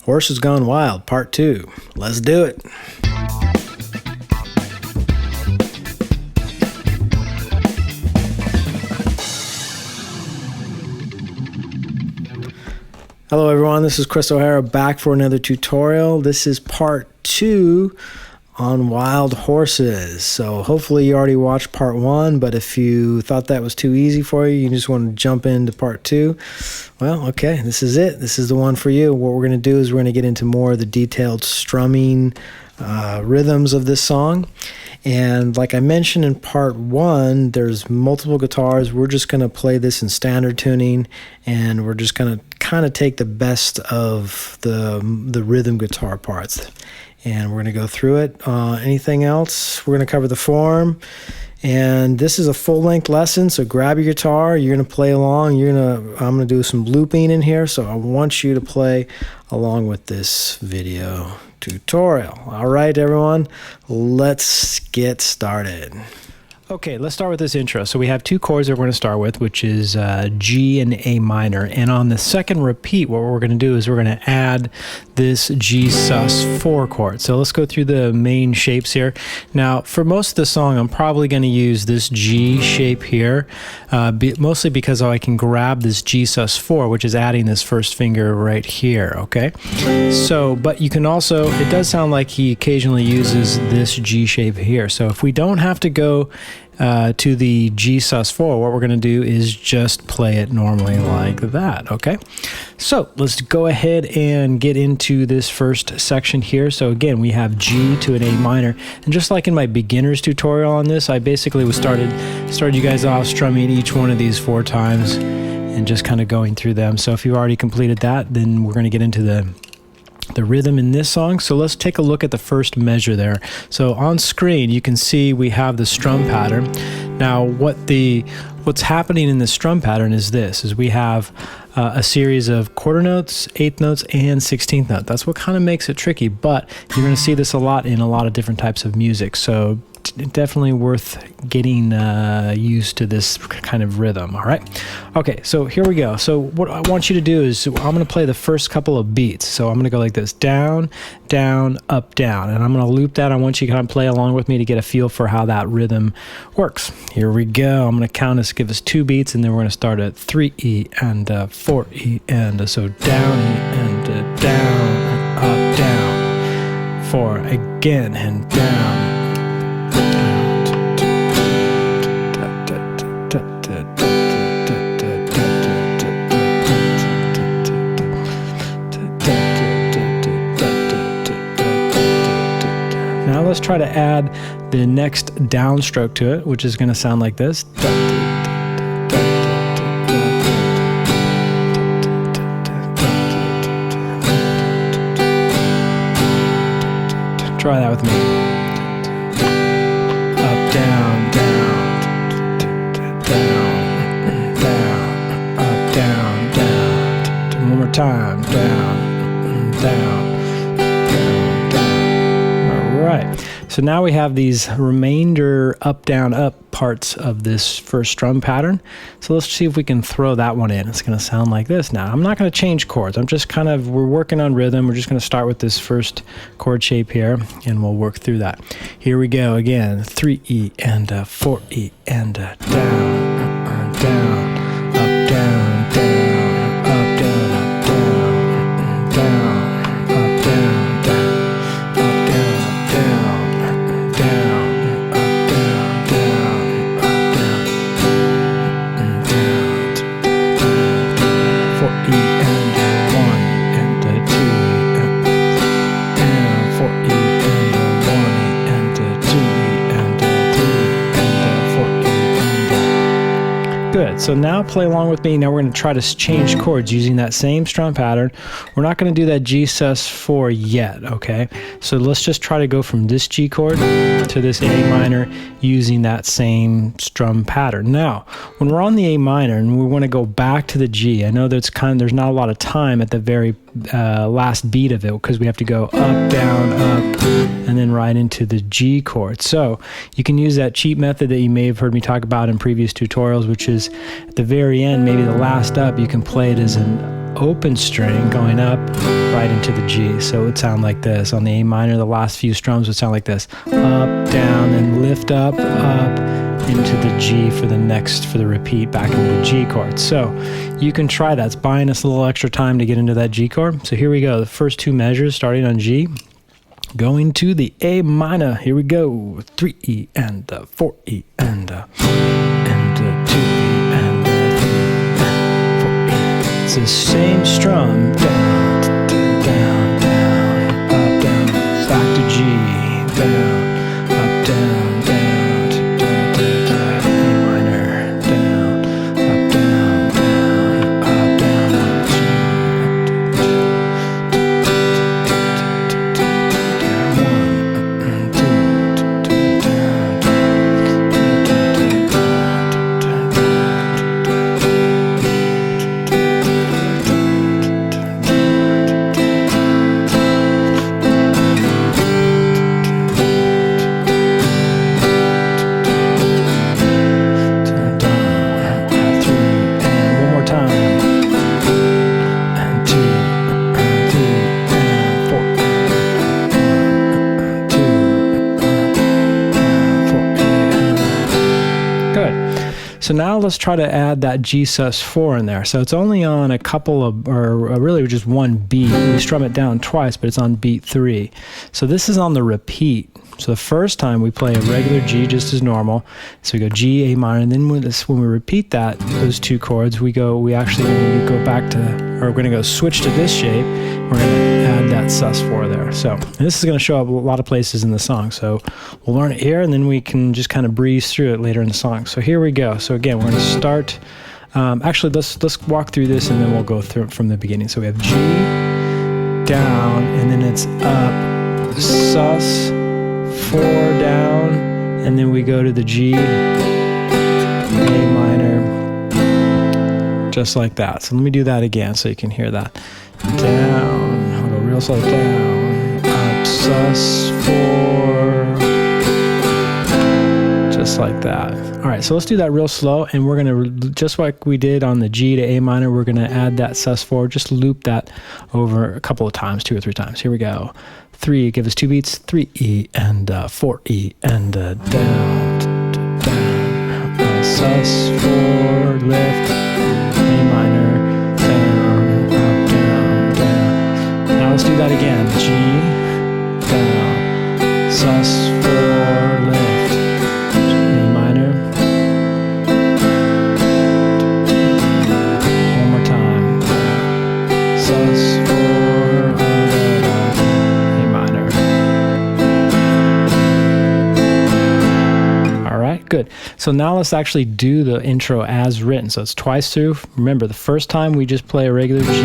Horses Gone Wild, Part 2. Let's do it. Hello everyone, this is Chris O'Hara back for another tutorial. This is Part 2 on wild horses. So hopefully you already watched Part 1, but if you thought that was too easy for you, you just want to jump into Part 2, well, okay, this is it. This is the one for you. What we're going to do is we're going to get into more of the detailed strumming rhythms of this song. And like I mentioned in Part 1, there's multiple guitars. We're just going to play this in standard tuning, and we're just going to kind of take the best of the rhythm guitar parts. And we're going to go through it. Anything else? We're going to cover the form. And this is a full-length lesson, so grab your guitar. You're going to play along. I'm going to do some looping in here, so I want you to play along with this video tutorial. All right, everyone, let's get started. Okay, let's start with this intro. So we have two chords that we're going to start with, which is G and A minor. And on the second repeat, what we're going to do is we're going to add this G sus4 chord. So let's go through the main shapes here. Now, for most of the song, I'm probably going to use this G shape here, mostly because I can grab this G sus4, which is adding this first finger right here, okay? So, but you can also, it does sound like he occasionally uses this G shape here. So if we don't have to go to the G sus4, what we're going to do is just play it normally like that, okay? So let's go ahead and get into this first section here. So again, we have G to an A minor, and just like in my beginner's tutorial on this, I basically started you guys off strumming each one of these 4 times and just kind of going through them. So if you already completed that, then we're going to get into the rhythm in this song. So let's take a look at the first measure there. So on screen you can see we have the strum pattern. Now what's happening in the strum pattern is we have a series of quarter notes, eighth notes, and 16th note. That's what kind of makes it tricky, but you're going to see this a lot in a lot of different types of music. So definitely worth getting used to this kind of rhythm. All right, okay, so here we go. So what I want you to do is I'm going to play the first couple of beats. So I'm going to go like this: down, down, up, down, and I'm going to loop that. I want you to kind of play along with me to get a feel for how that rhythm works. Here we go. I'm going to count us, give us 2 beats, and then we're going to start at 3E and 4E, and so down E and down, and up, down, 4 again, and down. Now let's try to add the next downstroke to it, which is going to sound like this. Try that with me. Up, down, down, down, down, up, down, down. One more time. Down, down. Right, so now we have these remainder up, down, up parts of this first strum pattern. So let's see if we can throw that one in. It's going to sound like this. Now, I'm not going to change chords. I'm just we're working on rhythm. We're just going to start with this first chord shape here, and we'll work through that. Here we go again: 3E and 4E and down, down, up, down, down, up, down, up, down, down. Good. So now play along with me. Now we're going to try to change chords using that same strum pattern. We're not going to do that G sus4 yet, okay? So let's just try to go from this G chord to this A minor using that same strum pattern. Now, when we're on the A minor and we want to go back to the G, I know there's not a lot of time at the very last beat of it, because we have to go up, down, up, and then right into the G chord. So you can use that cheat method that you may have heard me talk about in previous tutorials, which is at the very end, maybe the last up, you can play it as an open string going up right into the G. So it would sound like this. On the A minor, the last few strums would sound like this. Up, down, then lift up, into the G for the repeat back into the G chord. So you can try that. It's buying us a little extra time to get into that G chord. So here we go. The first two measures starting on G, going to the A minor. Here we go. 3E and 4E and 2E and 3E and 4E. It's the same strum. Down, down, down, up, down, back to G, down, up, down. So now let's try to add that G sus4 in there. So it's only on a couple of, or really just one beat. We strum it down twice, but it's on beat 3. So this is on the repeat. So the first time we play a regular G just as normal. So we go G, A minor, and then when we repeat that, those two chords, we actually go back to, or we're going to go switch to this shape. We're going to add that sus4 there. So this is going to show up a lot of places in the song. So we'll learn it here, and then we can just kind of breeze through it later in the song. So here we go. So again, we're going to start. Actually, let's walk through this, and then we'll go through it from the beginning. So we have G, down, and then it's up, sus, 4 down, and then we go to the G, A minor, just like that. So let me do that again so you can hear that. Down, I'll go real slow, down, up, sus, 4, just like that. All right, so let's do that real slow, and we're gonna, just like we did on the G to A minor, we're gonna add that sus4, just loop that over a couple of times, 2 or 3 times. Here we go. 3, give us 2 beats, 3E and 4E and down, down, sus4, lift, A minor, down, up, down, down. Now let's do that again. G, down, sus4, lift, A minor. One more time. Sus4, good. So now let's actually do the intro as written. So it's twice through. Remember, the first time we just play a regular G.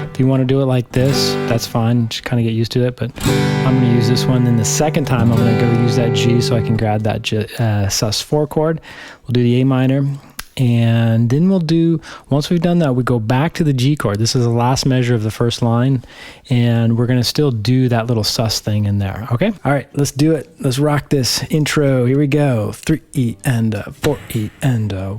If you want to do it like this, that's fine. Just kind of get used to it. But I'm going to use this one. Then the second time, I'm going to go use that G so I can grab that sus4 chord. We'll do the A minor. And then we'll do, once we've done that, we go back to the G chord. This is the last measure of the first line, and we're going to still do that little sus thing in there, okay? All right, let's do it. Let's rock this intro. Here we go. 3E and 4E and 1.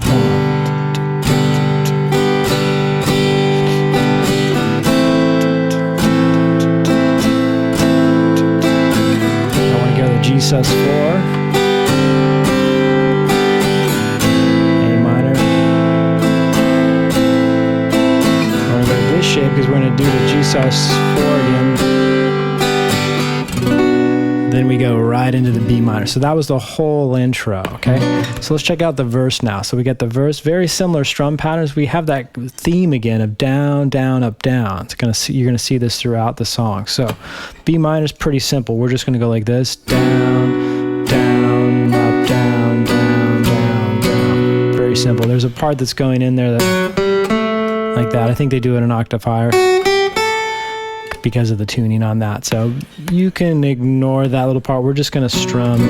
I want to go to G sus4. Because we're going to do the G sus4 again. Then we go right into the B minor. So that was the whole intro, okay? So let's check out the verse now. So we get the verse, very similar strum patterns. We have that theme again of down, down, up, down. You're going to see this throughout the song. So B minor is pretty simple. We're just going to go like this. Down, down, up, down, down, down, down. Very simple. There's a part that's going in there that... like that. I think they do it an octave higher because of the tuning on that. So you can ignore that little part. We're just going to strum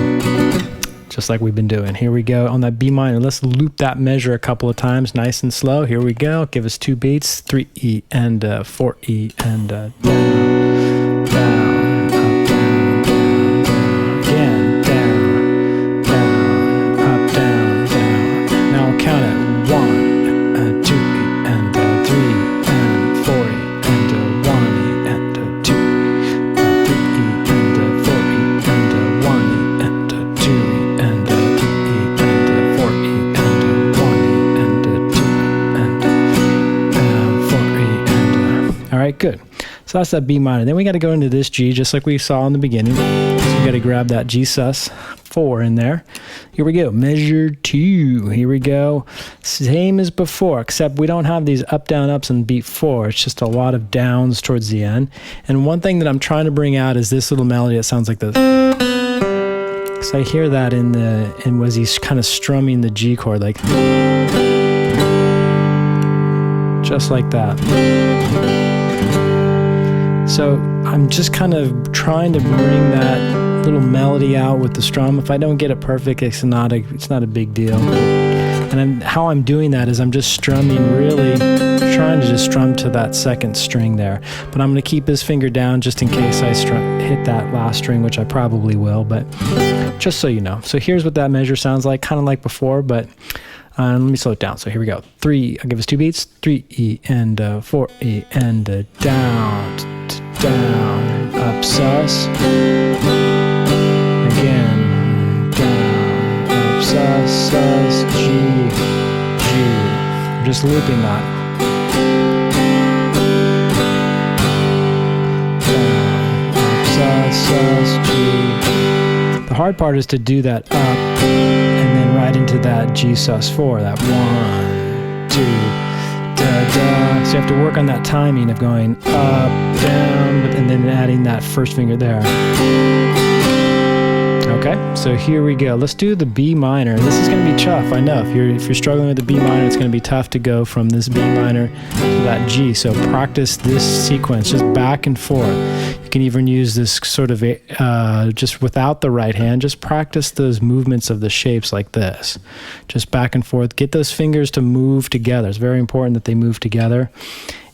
just like we've been doing. Here we go on that B minor. Let's loop that measure a couple of times, nice and slow. Here we go. Give us 2 beats, 3E and 4E and down, down, up, down, down, down. Again, down, down, up, down, down. Now I'll count it. 1, 2, and 3, and 4, and 1, and 2, 3, and 4, and 1, and 2, and 3, and 4, and 1, and 2, and 4, and all right, good. So that's that B minor. Then we got to go into this G, just like we saw in the beginning. So we got to grab that G sus4 in there. Here we go, measure 2. Here we go. Same as before, except we don't have these up, down, ups in beat 4. It's just a lot of downs towards the end. And one thing that I'm trying to bring out is this little melody that sounds like this. So I hear that in was he's kind of strumming the G chord, like just like that. So I'm just kind of trying to bring that little melody out with the strum. If I don't get it perfect, it's not a big deal. And how I'm doing that is I'm just strumming, really trying to just strum to that second string there. But I'm going to keep this finger down just in case I hit that last string, which I probably will, but just so you know. So here's what that measure sounds like, kind of like before, but let me slow it down. So here we go. 3, I'll give us 2 beats, 3E and 4E and down, down, up, sus. Again, down, up, sus, sus, G, G. I'm just looping that. Down, up, sus, G. The hard part is to do that up and then right into that G sus4, that 1, 2, da, da. So you have to work on that timing of going up, down, and then adding that first finger there. Okay, so here we go. Let's do the B minor. This is going to be tough, I know. If you're struggling with the B minor, it's going to be tough to go from this B minor to that G. So practice this sequence, just back and forth. You can even use this sort of just without the right hand. Just practice those movements of the shapes like this. Just back and forth. Get those fingers to move together. It's very important that they move together.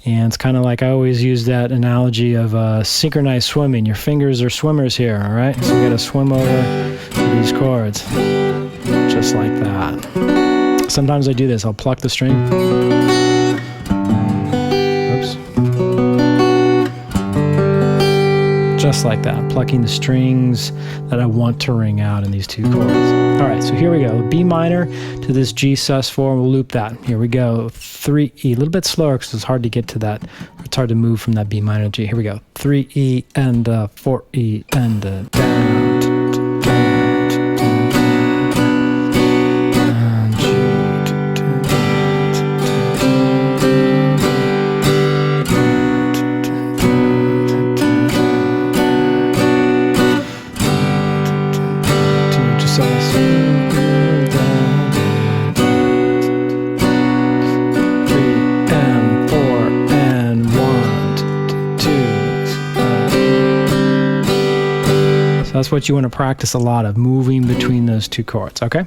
And it's kind of like I always use that analogy of synchronized swimming. Your fingers are swimmers here, all right? So we got to swim over these chords, just like that. Sometimes I do this. I'll pluck the string. Oops. Just like that, plucking the strings that I want to ring out in these 2 chords. All right, so here we go. B minor to this G sus4, we'll loop that. Here we go, 3E, a little bit slower because it's hard to get to that. It's hard to move from that B minor to G. Here we go, 3E and 4E and down. That's what you want to practice a lot of, moving between those 2 chords, okay?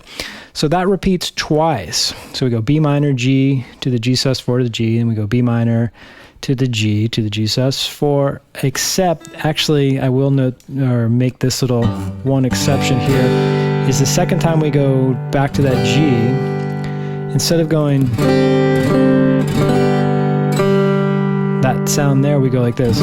So that repeats twice. So we go B minor, G to the G sus4 to the G, and we go B minor to the G sus4, except, actually, I will note or make this little one exception here, is the second time we go back to that G, instead of going that sound there, we go like this.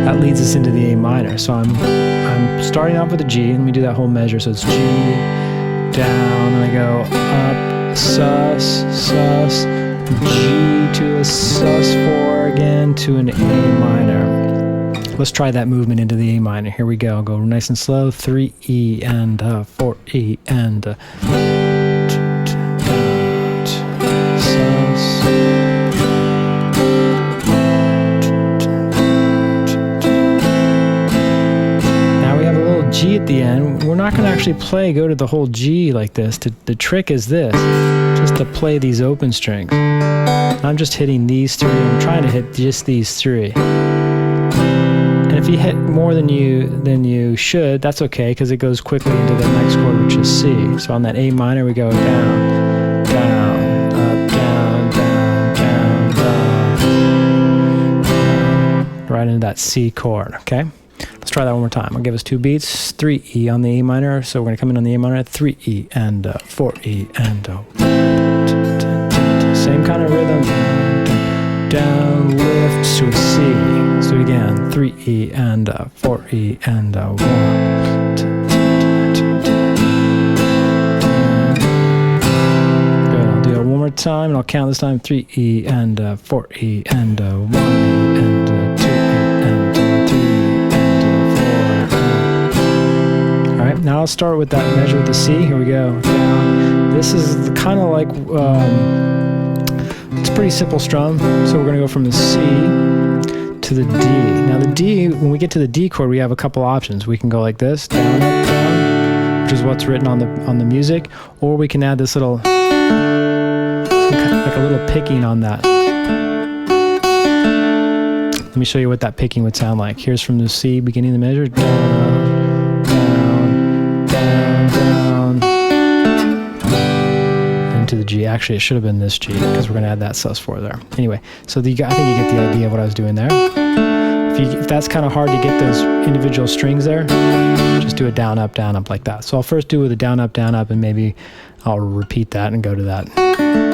That leads us into the A minor. So I'm starting off with a G, and let me do that whole measure. So it's G, down, and I go up, sus, sus, G to a sus4 again to an A minor. Let's try that movement into the A minor. Here we go. I'll go nice and slow. 3E and 4E and sus. G at the end. We're not going to actually go to the whole G like this. The trick is this, just to play these open strings. I'm just hitting these 3. I'm trying to hit just these 3. And if you hit more than you should, that's okay, because it goes quickly into the next chord, which is C. So on that A minor, we go down, down, up, down, down, down, down, right into that C chord, okay? Let's try that one more time. I'll give us 2 beats. 3E on the A minor, so we're going to come in on the A minor, 3E and 4E and same kind of rhythm. Down, lift to a C. Let's do it again. 3E and 4E and 1. Good. I'll do it one more time, and I'll count this time. 3E and 4E and 1E and 2E and 3E and 4. All right. Now I'll start with that measure with the C. Here we go. Down. This is kind of like. It's a pretty simple strum, so we're going to go from the C to the D. Now the D, when we get to the D chord, we have a couple options. We can go like this, down, up, down, which is what's written on the music, or we can add this little, like a little picking on that. Let me show you what that picking would sound like. Here's from the C, beginning the measure, down, down, down, down. To the G. Actually, it should have been this G, because we're going to add that sus4 there. Anyway, so I think you get the idea of what I was doing there. If that's kind of hard to get those individual strings there, just do a down, up like that. So I'll first do with a down, up, and maybe I'll repeat that and go to that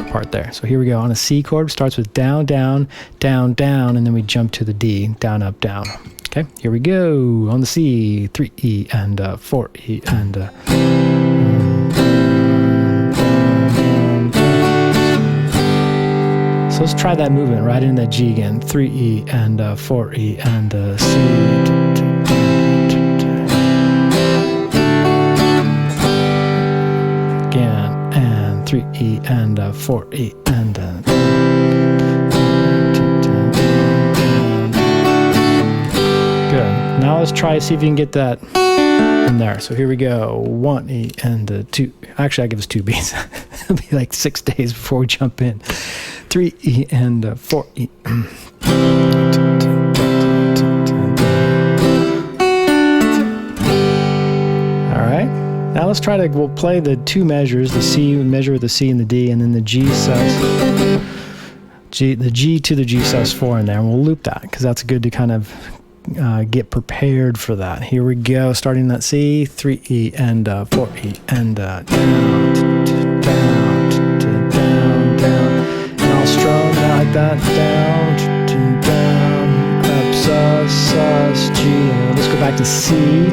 part there. So here we go. On a C chord, starts with down, down, down, down, and then we jump to the D, down, up, down. Okay, here we go. On the C, 3E and 4E and... So let's try that movement right in that G again. 3E and 4E and C. Again, and 3E and 4E and good. Now let's try see if you can get that in there. So here we go. 1E and 2. Actually, I'll give us 2 beats. It'll be like 6 days before we jump in. 3E and 4E. All right. Now let's try to, we'll play the 2 measures, the C measure with the C and the D, and then the G sus, the G to the G sus4 in there, and we'll loop that, because that's good to kind of get prepared for that. Here we go, starting that C, 3E and 4E and down, down, down. Strum like that, down, down, up, sus, G. Let's go back to C,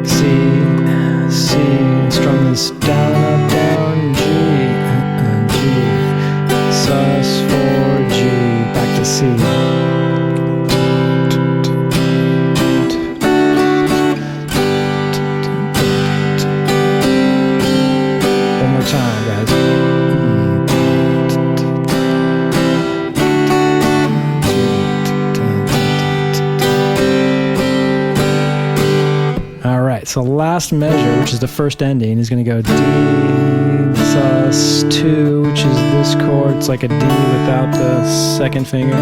C, C. Strum this down, up, down, G, G, sus4, G, back to C. One more time, guys. So last measure, which is the first ending, is going to go D, sus2, which is this chord. It's like a D without the second finger.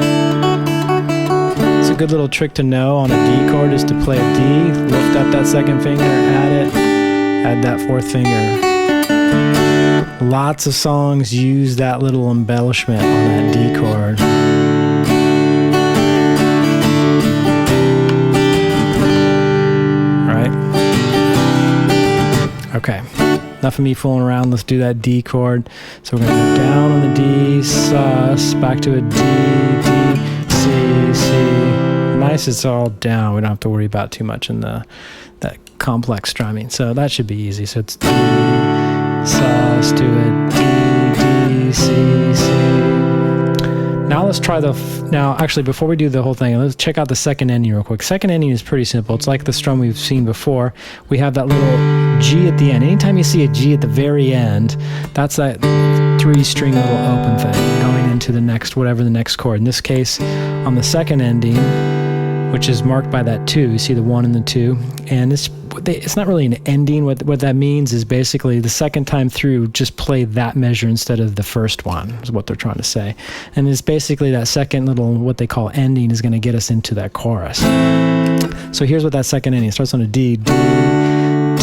It's a good little trick to know on a D chord is to play a D, lift up that second finger, add that fourth finger. Lots of songs use that little embellishment on that D chord. Okay, enough of me fooling around. Let's do that D chord. So we're going to go down on the D, sus, back to a D, D, C, C. Nice, it's all down. We don't have to worry about too much in that complex strumming. So that should be easy. So it's D, sus to a D, D, C, C. Now let's try now actually before we do the whole thing, let's check out the second ending real quick. Second ending is pretty simple. It's like the strum we've seen before. We have that little G at the end. Anytime you see a G at the very end, that's that 3-string little open thing going into the next, whatever the next chord. In this case, on the second ending, which is marked by that 2, you see the 1 and the 2, and it's not really an ending. What that means is basically the second time through, just play that measure instead of the first one, is what they're trying to say. And it's basically that second little, what they call ending, is going to get us into that chorus. So here's what that second ending starts on a D, D, D, up,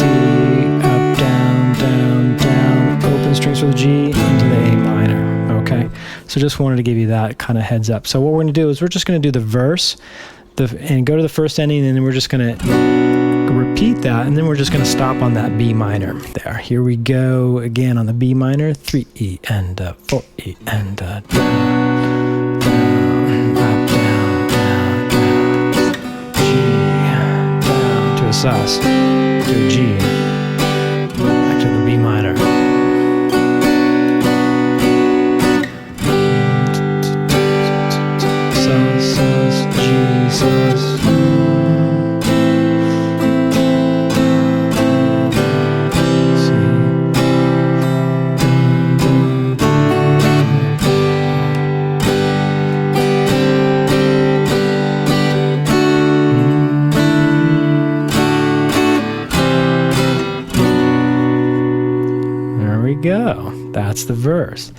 down, down, down, open strings for the G, into the A minor, okay? So just wanted to give you that kind of heads up. So what we're going to do is we're just going to do the verse, and go to the first ending, and then we're just going to repeat that, and then we're just going to stop on that B minor there. Here we go again on the B minor, 3E and 4E and down, down, up, down, down, down, G, down to a sus, to a G, back to the B minor. Sus, sus, G, sus. Go. That's the verse.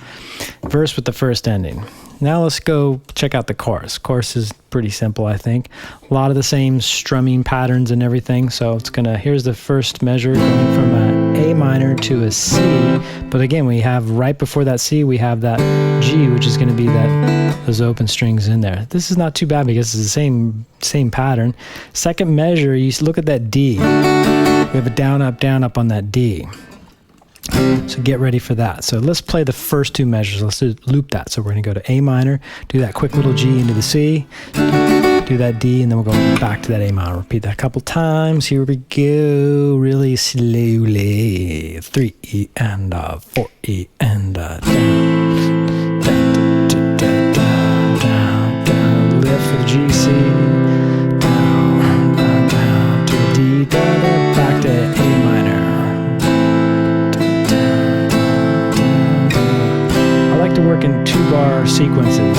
Verse with the first ending. Now let's go check out the chorus. Chorus is pretty simple, I think. A lot of the same strumming patterns and everything. So it's gonna, here's the first measure going from an A minor to a C. But again, we have right before that C, we have that G, which is gonna be those open strings in there. This is not too bad because it's the same pattern. Second measure, you look at that D. We have a down, up on that D. So get ready for that. So let's play the first two measures. Let's loop that. So we're going to go to A minor, do that quick little G into the C, do that D, and then we'll go back to that A minor. Repeat that a couple times. Here we go, really slowly. 3E and 4E and down, down, down, down, down. Lift for the G, C, down, down, down to the D, down, down, back to A minor. I like to work in 2-bar sequences.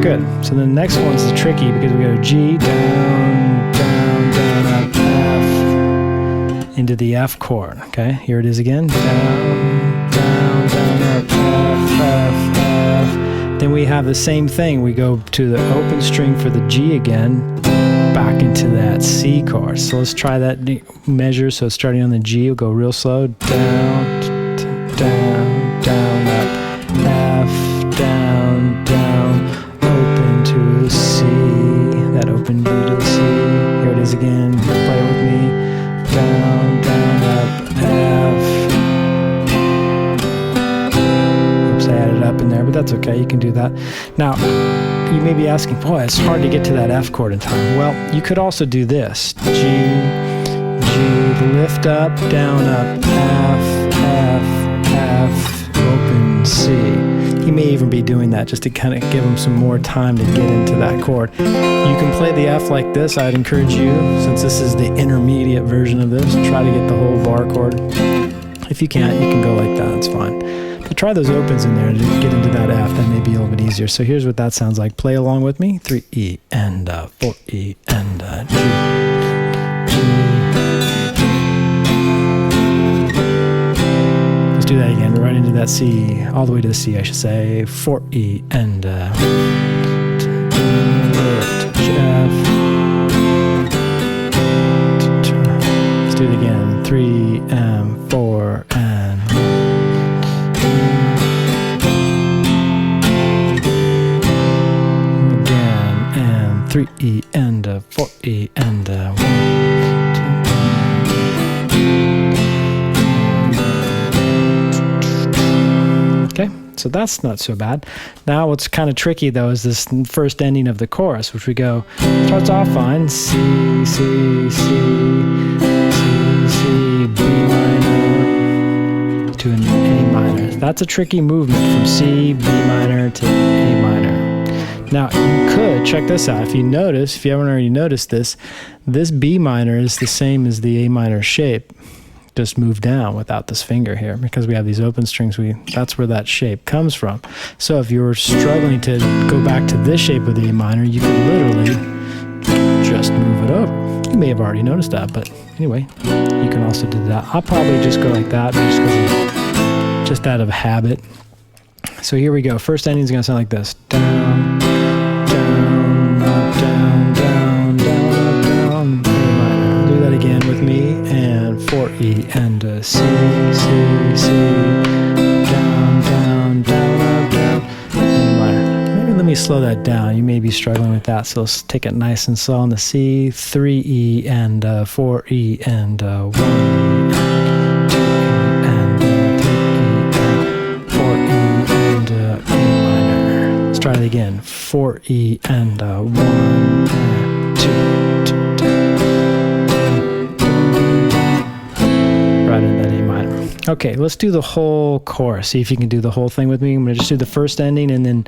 Good. So the next one's the tricky because we go G, down, down, down, up, F, into the F chord. Okay, here it is again. Down, down, down, up, F, F, F. Then we have the same thing. We go to the open string for the G again, back into that C chord. So let's try that measure. So starting on the G, we'll go real slow. Down, down, down, up, F, down, down, open to the C. That open B to the C. Here it is again. Play it with me. Down, down, up, F. I added up in there, but that's okay. You can do that. Now, you may be asking, boy, it's hard to get to that F chord in time. Well, you could also do this. G, G, lift up, down, up, F, F, F, open, C. He may even be doing that just to kind of give him some more time to get into that chord. You can play the F like this. I'd encourage you, since this is the intermediate version of this, try to get the whole bar chord. If you can't, you can go like that. It's fine. But try those opens in there to get into that F. That may be a little bit easier. So here's what that sounds like. Play along with me. 3E and 4E and G. Let's do that again. Right into that C, all the way to the C, I should say. 4E and lift, F. Let's do it again. 3 and 4 and again, and 3E and 4E and 1. Okay, so that's not so bad. Now what's kind of tricky though is this first ending of the chorus, which we go, starts off fine, C, C, C, C, C, B minor to an A minor. That's a tricky movement from C, B minor to A minor. Now, you could, check this out, if you haven't already noticed this B minor is the same as the A minor shape. just move down without this finger here. Because we have these open strings, that's where that shape comes from. So if you're struggling to go back to this shape of the A minor, you could literally just move it over. You may have already noticed that, but anyway, you can also do that. I'll probably just go like that just out of habit. So here we go. First ending is going to sound like this. Down, down, up, down, down, down, up, down, A minor. Do that again with me. And 4E and C, C, C, down, down, down, up, down, A minor. Maybe let me slow that down. You may be struggling with that, so let's take it nice and slow on the C, 3E and 4E and 1E. Try it again. 4E and 1 and 2. Right in that A minor. Okay, let's do the whole chorus. See if you can do the whole thing with me. I'm going to just do the first ending and then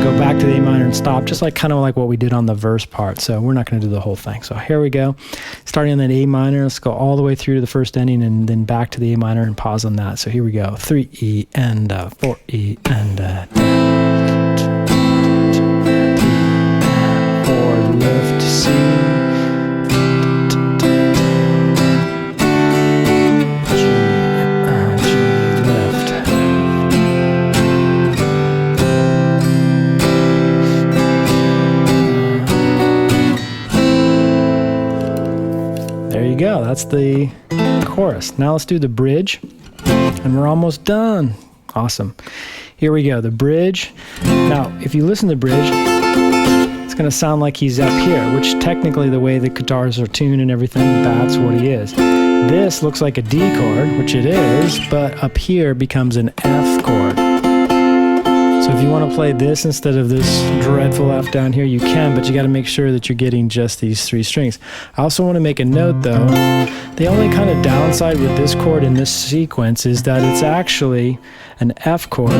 go back to the A minor and stop, just like kind of like what we did on the verse part. So we're not going to do the whole thing. So here we go. Starting on that A minor, let's go all the way through to the first ending and then back to the A minor and pause on that. So here we go. 3E and 4E and lift C, G, lift. There you go. That's the chorus. Now let's do the bridge, and we're almost done. Awesome. Here we go. The bridge. Now, if you listen to the bridge, it's going to sound like he's up here, which technically the way the guitars are tuned and everything, that's what he is. This looks like a D chord, which it is, but up here becomes an F chord. So if you want to play this instead of this dreadful F down here, you can, but you got to make sure that you're getting just these 3 strings. I also want to make a note though, the only kind of downside with this chord in this sequence is that it's actually an F chord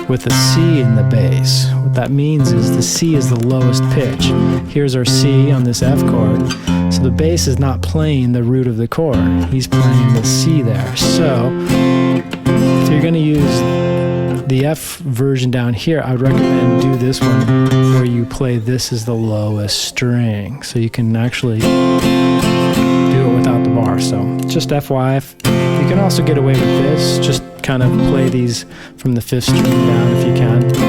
with a C in the bass. What that means is the C is the lowest pitch. Here's our C on this F chord. So the bass is not playing the root of the chord. He's playing the C there. So if you're going to use the F version down here, I would recommend do this one where you play this as the lowest string. So you can actually do it without the bar. So just FYI, you can also get away with this. Just kind of play these from the 5th string down if you can to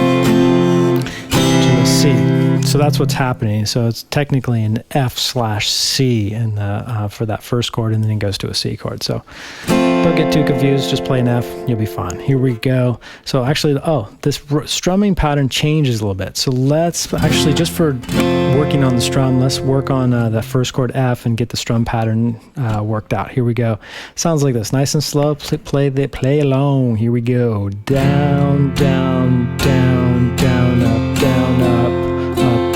a C. So that's what's happening. So it's technically an F/C in the, for that first chord, and then it goes to a C chord. So don't get too confused. Just play an F. You'll be fine. Here we go. So actually, this strumming pattern changes a little bit. So let's actually, just for working on the strum, let's work on that first chord F and get the strum pattern worked out. Here we go. Sounds like this. Nice and slow. Play along. Here we go. Down, down, down, down, up, down, up,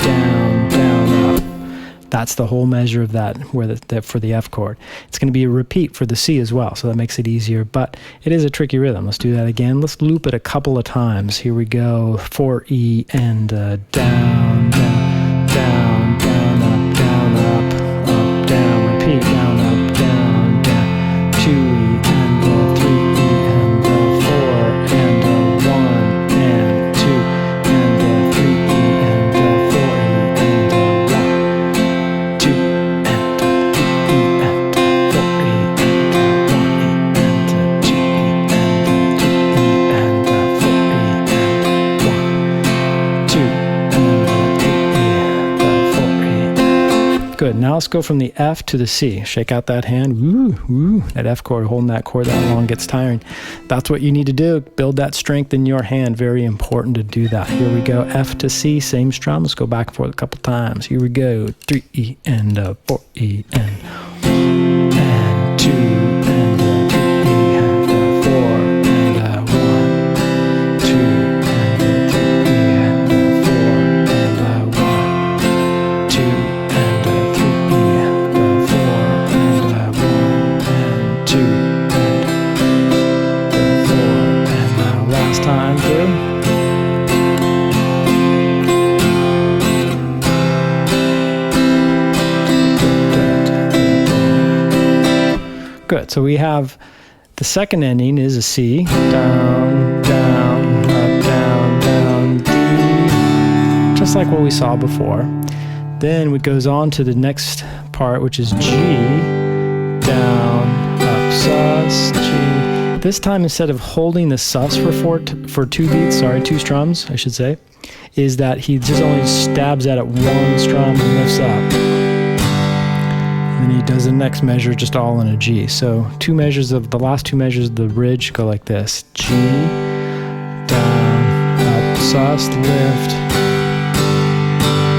down, down, up. That's the whole measure of that, for the F chord. It's going to be a repeat for the C as well, so that makes it easier, but it is a tricky rhythm. Let's do that again. Let's loop it a couple of times. Here we go. 4E and down, down, down, down, up, down, up, down. Repeat. Down, up, down, down. 2E and 3E and 4 and 1 and 2 and 3E and 4E and 1, 2 and 3E and 4E and 1E and 2E and 3E and 1, 2 and 3E. Good. Now let's go from the F to the C. Shake out that hand. Woo, woo. That F chord, holding that chord that long gets tiring. That's what you need to do. Build that strength in your hand. Very important to do that. Here we go. F to C, same strum. Let's go back and forth a couple times. Here we go. 3E and 4E and 2 and 3E and 4 and 1, 2 and 3E and 4 and 1, 2 and 3E and 4 and 1 and 2 and 4 and last time through. Good. So we have the second ending is a C. Down, down, up, down, down, D. Just like what we saw before. Then it goes on to the next part, which is G. Down, up, sus, G. This time, instead of holding the sus for 2 beats, 2 strums, I should say, is that he just only stabs at it 1 strum and lifts up. And then he does the next measure just all in a G. So the last 2 measures of the bridge go like this. G, down, up, sus, lift,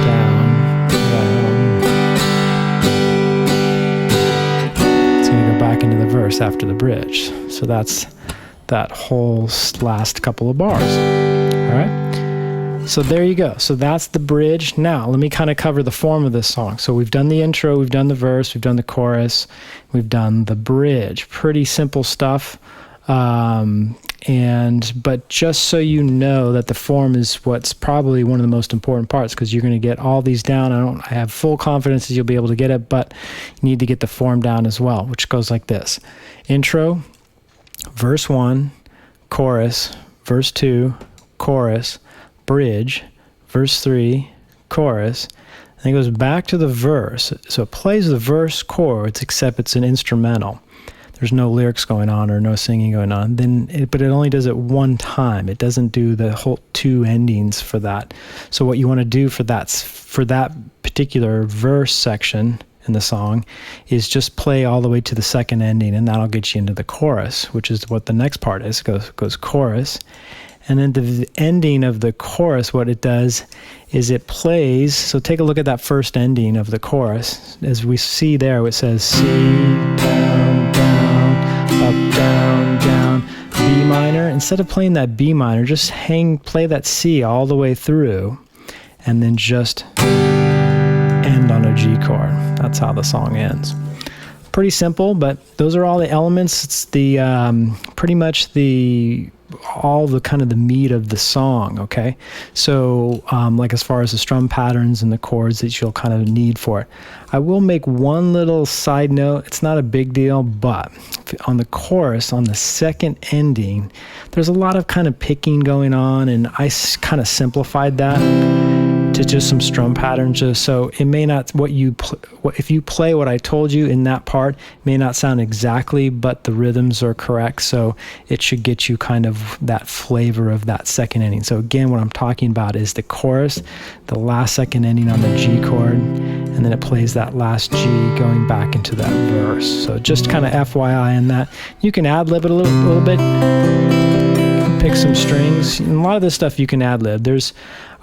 down, down. It's going to go back into the verse after the bridge. So that's that whole last couple of bars. All right? So there you go. So that's the bridge. Now, let me kind of cover the form of this song. So we've done the intro, we've done the verse, we've done the chorus, we've done the bridge. Pretty simple stuff. But just so you know that the form is what's probably one of the most important parts, because you're going to get all these down. I have full confidence that you'll be able to get it, but you need to get the form down as well, which goes like this. Intro, verse 1, chorus, verse 2, chorus, bridge, verse 3, chorus, and it goes back to the verse. So it plays the verse chords, except it's an instrumental. There's no lyrics going on or no singing going on. But it only does it 1 time. It doesn't do the whole 2 endings for that. So what you want to do for that particular verse section in the song is just play all the way to the second ending, and that'll get you into the chorus, which is what the next part is. It goes chorus. And then the ending of the chorus, what it does is it plays. So take a look at that first ending of the chorus. As we see there, it says C, down, down, up, down, down, B minor. Instead of playing that B minor, just play that C all the way through, and then just end on a G chord. That's how the song ends. Pretty simple, but those are all the elements. It's the pretty much all the kind of the meat of the song, okay? So like as far as the strum patterns and the chords that you'll kind of need for it. I will make one little side note. It's not a big deal, but on the chorus, on the second ending, there's a lot of kind of picking going on, and I kind of simplified that to just some strum patterns, just so it may not, if you play what I told you in that part, it may not sound exactly, but the rhythms are correct, so it should get you kind of that flavor of that second ending. So again, what I'm talking about is the chorus, the last second ending on the G chord, and then it plays that last G going back into that verse. So just kind of FYI in that. You can ad-lib it a little bit, pick some strings, and a lot of this stuff you can ad-lib.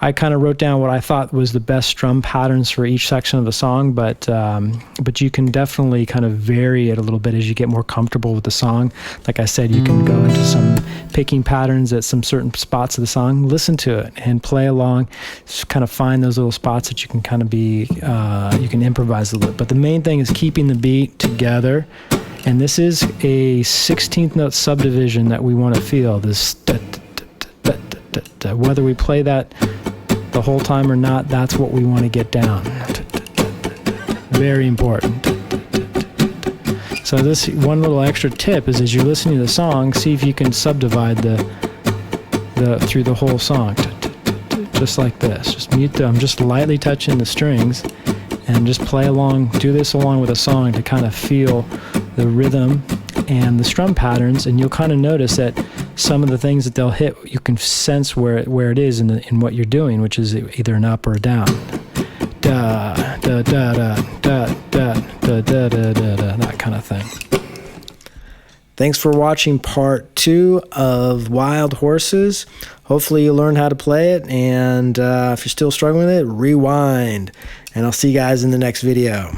I kind of wrote down what I thought was the best strum patterns for each section of the song, but you can definitely kind of vary it a little bit as you get more comfortable with the song. Like I said, you can go into some picking patterns at some certain spots of the song, listen to it, and play along. Just kind of find those little spots that you can kind of you can improvise a little bit. But the main thing is keeping the beat together. And this is a 16th note subdivision that we want to feel. This whether we play that the whole time or not, that's what we want to get down. Very important. So this one little extra tip is, as you're listening to the song, see if you can subdivide through the whole song, just like this. Just mute I'm just lightly touching the strings, and just play along. Do this along with a song to kind of feel the rhythm and the strum patterns, and you'll kind of notice that some of the things that they'll hit, you can sense where it is in what you're doing, which is either an up or a down. Da da da da da da da da da da, that kind of thing. Thanks for watching part 2 of Wild Horses. Hopefully you learned how to play it, and if you're still struggling with it, rewind. And I'll see you guys in the next video.